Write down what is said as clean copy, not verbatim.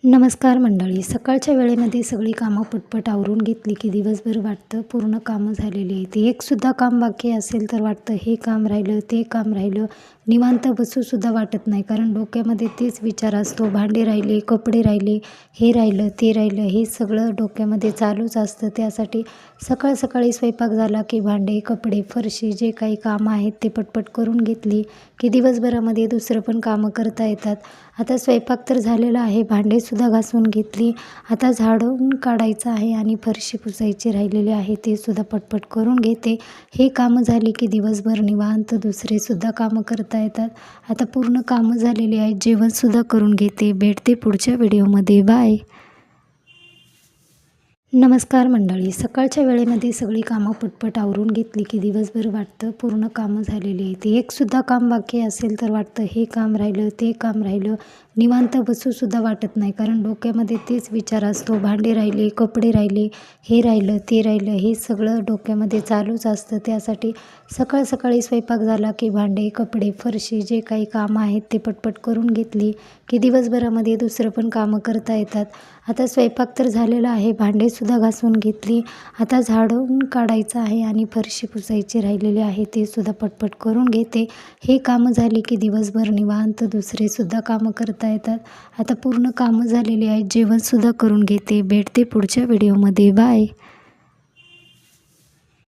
नमस्कार मंडळी. सकाळच्या वेळेमध्ये सगळी कामं पटपट आवरून घेतली की दिवसभर वाटतं पूर्ण कामं झालेली आहेत. एकसुद्धा काम बाकी असेल तर वाटतं हे काम राहिलं, ते काम राहिलं. निवांत बसूसुद्धा वाटत नाही, कारण डोक्यामध्ये तेच विचार असतो. भांडे राहिले, कपडे राहिले, हे राहिलं, ते राहिलं, हे सगळं डोक्यामध्ये चालूच असतं. त्यासाठी सकाळ सकाळी स्वयंपाक झाला की भांडे, कपडे, फरशी जे काही कामं आहेत ते पटपट करून घेतली की दिवसभरामध्ये दुसरं पण कामं करता येतात. आता स्वयंपाक तर झालेला आहे, भांडेसुद्धा घासून घेतली. आता झाडून काढायचं आहे आणि फरशी पुसायची राहिलेली आहे, ते सुद्धा पटपट करून घेते. हे कामं झाली की दिवसभर निवांत दुसरेसुद्धा कामं करता येतात. आता पूर्ण कामं झालेली आहेत, जेवणसुद्धा करून घेते. भेटते पुढच्या व्हिडिओमध्ये. बाय. नमस्कार मंडळी. सकाळच्या वेळेमध्ये सगळी कामं पटपट आवरून घेतली की दिवसभर वाटतं पूर्ण कामं झालेली आहेत. एकसुद्धा काम बाकी असेल तर वाटतं हे काम राहिलं, ते काम राहिलं. निवांत बसूसुद्धा वाटत नाही, कारण डोक्यामध्ये तेच विचार असतो. भांडे राहिले, कपडे राहिले, हे राहिलं, ते राहिलं, हे सगळं डोक्यामध्ये चालूच असतं. त्यासाठी सकाळ सकाळी स्वयंपाक झाला की भांडे, कपडे, फरशी जे काही कामं आहेत ते पटपट करून घेतली की दिवसभरामध्ये दुसरं पण कामं करता येतात. आता स्वयंपाक तर झालेला आहे, भांडेसुद्धा घासून घेतली. आता झाडून काढायचं आहे आणि फरशी पुसायची राहिलेली आहे, ते सुद्धा पटपट करून घेते. हे कामं झाली की दिवसभर निवांत दुसरेसुद्धा कामं करता येतात. आता पूर्ण कामं झालेली आहेत, जेवणसुद्धा करून घेते. भेटते पुढच्या व्हिडिओमध्ये. बाय.